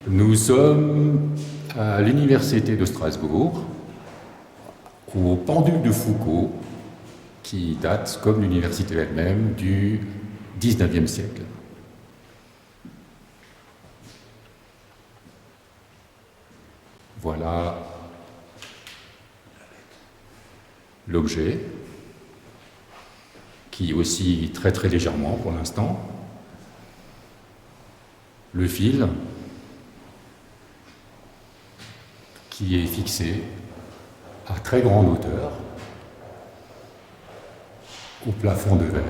Nous sommes à l'Université de Strasbourg, au pendule de Foucault, qui date, comme l'université elle-même, du XIXe siècle. Voilà l'objet, qui oscille très très légèrement pour l'instant. Le fil, qui est fixé à très grande hauteur au plafond de verre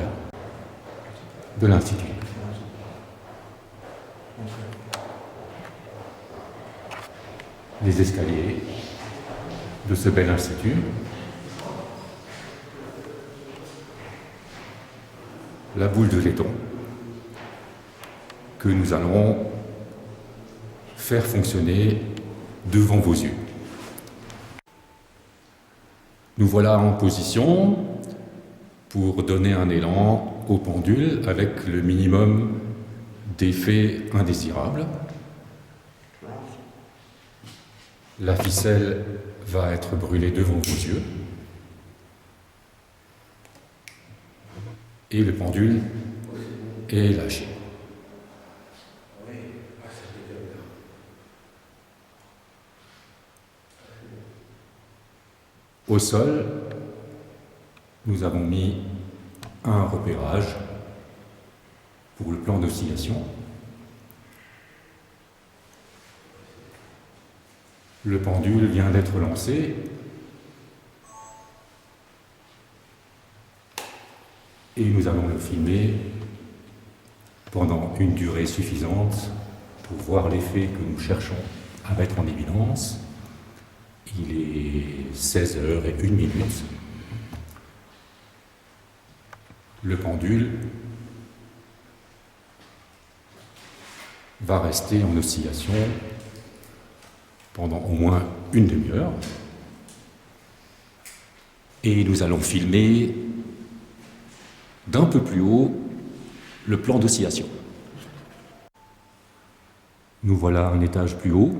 de l'Institut. Les escaliers de ce bel institut, la boule de laiton que nous allons faire fonctionner devant vos yeux. Nous voilà en position pour donner un élan au pendule avec le minimum d'effets indésirables. La ficelle va être brûlée devant vos yeux et le pendule est lâché. Au sol, nous avons mis un repérage pour le plan d'oscillation. Le pendule vient d'être lancé et nous allons le filmer pendant une durée suffisante pour voir l'effet que nous cherchons à mettre en évidence. Il est 16h01. Le pendule va rester en oscillation pendant au moins une demi-heure. Et nous allons filmer d'un peu plus haut le plan d'oscillation. Nous voilà un étage plus haut,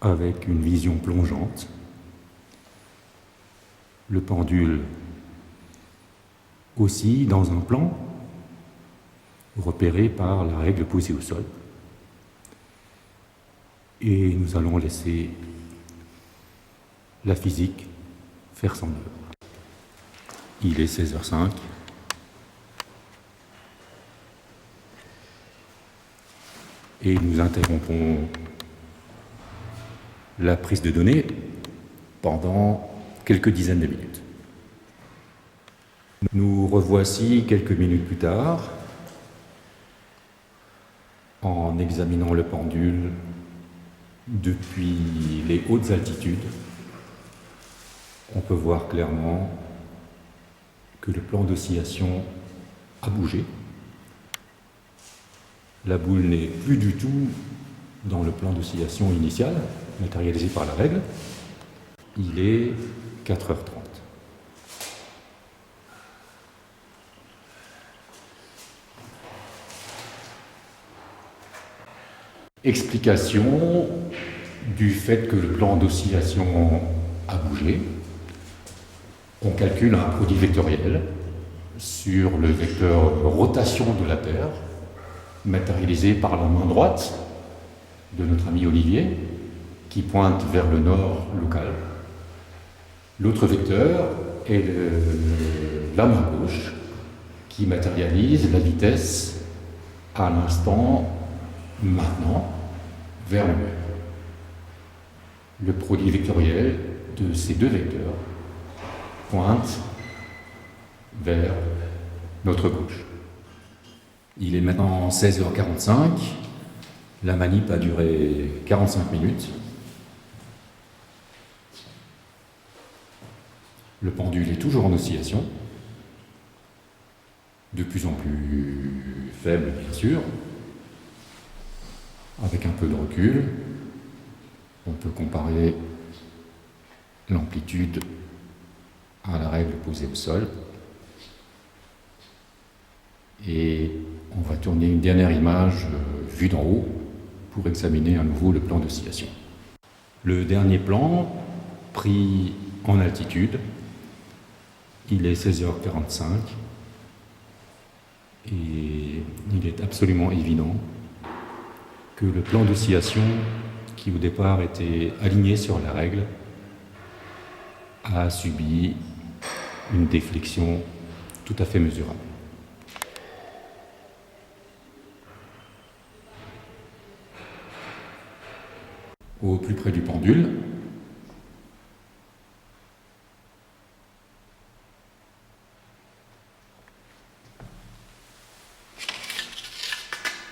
avec une vision plongeante. Le pendule oscille dans un plan repéré par la règle posée au sol. Et nous allons laisser la physique faire son œuvre. Il est 16h05. Et nous interrompons la prise de données pendant quelques dizaines de minutes. Nous revoici quelques minutes plus tard en examinant le pendule depuis les hautes altitudes. On peut voir clairement que le plan d'oscillation a bougé. La boule n'est plus du tout dans le plan d'oscillation initial, matérialisé par la règle. Il est 4h30. Explication du fait que le plan d'oscillation a bougé. On calcule un produit vectoriel sur le vecteur rotation de la Terre, matérialisé par la main droite de notre ami Olivier, qui pointe vers le nord local. L'autre vecteur est la main gauche, qui matérialise la vitesse à l'instant maintenant vers le nord. Le produit vectoriel de ces deux vecteurs pointe vers notre gauche. Il est maintenant 16h45. La manip a duré 45 minutes. Le pendule est toujours en oscillation, de plus en plus faible bien sûr. Avec un peu de recul, on peut comparer l'amplitude à la règle posée au sol. Et on va tourner une dernière image vue d'en haut pour examiner à nouveau le plan d'oscillation. Le dernier plan, pris en altitude, il est 16h45 et il est absolument évident que le plan d'oscillation, qui au départ était aligné sur la règle, a subi une déflexion tout à fait mesurable. Au plus près du pendule,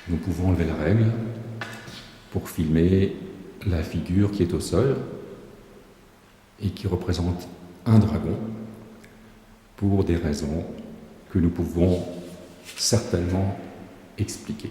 nous pouvons enlever la règle pour filmer la figure qui est au sol et qui représente un dragon pour des raisons que nous pouvons certainement expliquer.